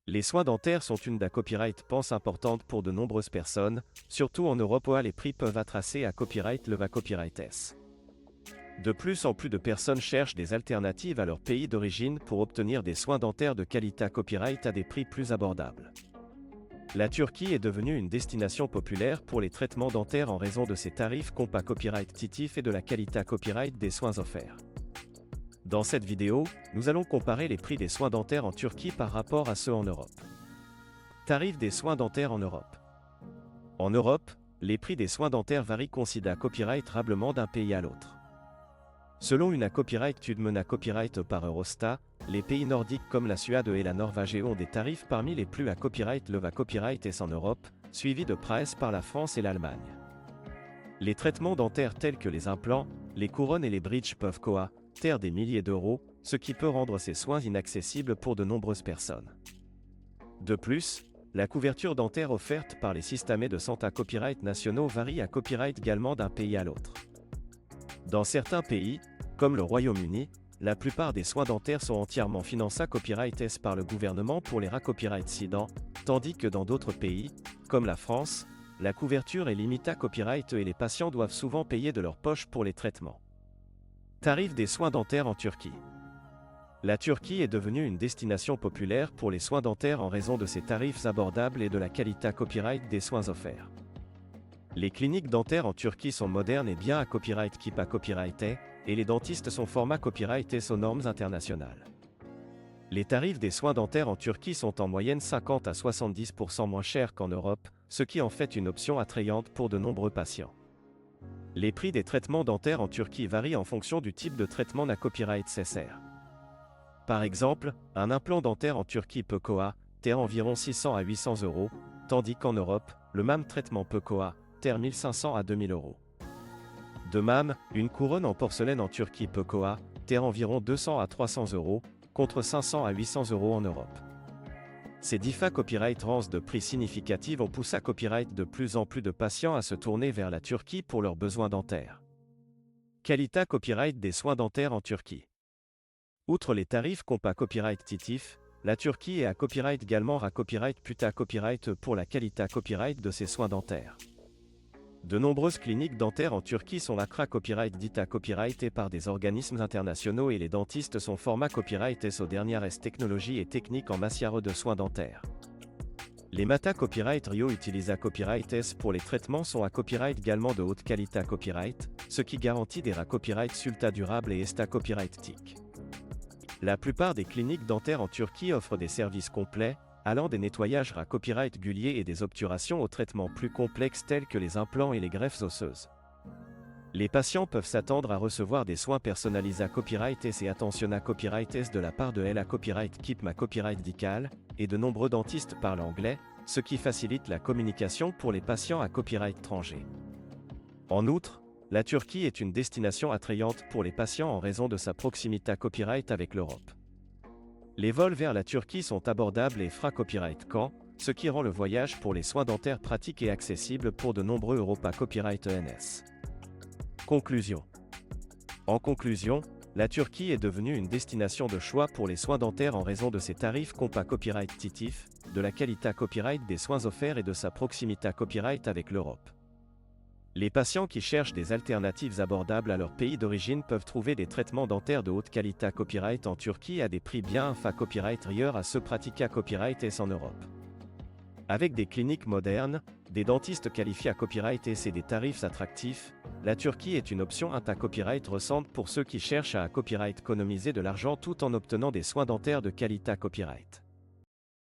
Les soins dentaires sont une des copyright pense importante pour de nombreuses personnes, surtout en Europe où les prix peuvent tracer à copyright le va copyright S. De plus en plus de personnes cherchent des alternatives à leur pays d'origine pour obtenir des soins dentaires de qualité copyright à des prix plus abordables. La Turquie est devenue une destination populaire pour les traitements dentaires en raison de ses tarifs compas copyright titif et de la qualité copyright des soins offerts. Dans cette vidéo, nous allons comparer les prix des soins dentaires en Turquie par rapport à ceux en Europe. Tarifs des soins dentaires en Europe. En Europe, les prix des soins dentaires varient considérablement d'un pays à l'autre. Selon une copyright Tudmena copyright par Eurostat, les pays nordiques comme la Suède et la Norvège ont des tarifs parmi les plus à copyright le va copyright S en Europe, suivis de près par la France et l'Allemagne. Les traitements dentaires tels que les implants, les couronnes et les bridges peuvent coûter des milliers d'euros, ce qui peut rendre ces soins inaccessibles pour de nombreuses personnes. De plus, la couverture dentaire offerte par les systèmes de santé copyright nationaux varie à copyright également d'un pays à l'autre. Dans certains pays, comme le Royaume-Uni, la plupart des soins dentaires sont entièrement financés copyright S par le gouvernement pour les copyright SIDAN, tandis que dans d'autres pays, comme la France, la couverture est limitée à copyright et les patients doivent souvent payer de leur poche pour les traitements. Tarifs des soins dentaires en Turquie. La Turquie est devenue une destination populaire pour les soins dentaires en raison de ses tarifs abordables et de la qualité copyright des soins offerts. Les cliniques dentaires en Turquie sont modernes et bien à copyright KIPA copyright et les dentistes sont format copyright S aux normes internationales. Les tarifs des soins dentaires en Turquie sont en moyenne 50 à 70% moins chers qu'en Europe, ce qui en fait une option attrayante pour de nombreux patients. Les prix des traitements dentaires en Turquie varient en fonction du type de traitement na copyright SSR. Par exemple, un implant dentaire en Turquie peut coûter environ 600 à 800 euros, tandis qu'en Europe, le même traitement peut coûter 1500 à 2000 euros. De même, une couronne en porcelaine en Turquie peut coûter environ 200 à 300 euros, contre 500 à 800 euros en Europe. Ces différents copyright ranges de prix significatifs ont poussé à copyright de plus en plus de patients à se tourner vers la Turquie pour leurs besoins dentaires. Qualité copyright des soins dentaires en Turquie. Outre les tarifs compas copyright titif, la Turquie est à copyright également à copyright puta copyright pour la qualité copyright de ses soins dentaires. De nombreuses cliniques dentaires en Turquie sont lacra copyright dita copyright et par des organismes internationaux et les dentistes sont format copyright S aux dernières technologies et techniques en matière de soins dentaires. Les Mata Copyright Rio utilisent à copyright S pour les traitements sont à copyright également de haute qualité copyright, ce qui garantit des copyright sulta durables et esta copyright TIC. La plupart des cliniques dentaires en Turquie offrent des services complets, allant des nettoyages à copyright gulier et des obturations aux traitements plus complexes tels que les implants et les greffes osseuses. Les patients peuvent s'attendre à recevoir des soins personnalisés à copyright S et attention à copyright S de la part de la copyright Keep ma copyright dical, et de nombreux dentistes parlent anglais, ce qui facilite la communication pour les patients à copyright étranger. En outre, la Turquie est une destination attrayante pour les patients en raison de sa proximité à copyright avec l'Europe. Les vols vers la Turquie sont abordables et copyright quand, ce qui rend le voyage pour les soins dentaires pratique et accessible pour de nombreux Europa copyright ENS. Conclusion. En conclusion, la Turquie est devenue une destination de choix pour les soins dentaires en raison de ses tarifs compas copyright titif, de la qualité copyright des soins offerts et de sa proximité à copyright avec l'Europe. Les patients qui cherchent des alternatives abordables à leur pays d'origine peuvent trouver des traitements dentaires de haute qualité copyright en Turquie à des prix bien inférieurs copyright ailleurs à ceux pratiqués à copyright S en Europe. Avec des cliniques modernes, des dentistes qualifiés à copyright S et des tarifs attractifs, la Turquie est une option copyright récente pour ceux qui cherchent à copyright économiser de l'argent tout en obtenant des soins dentaires de qualité copyright.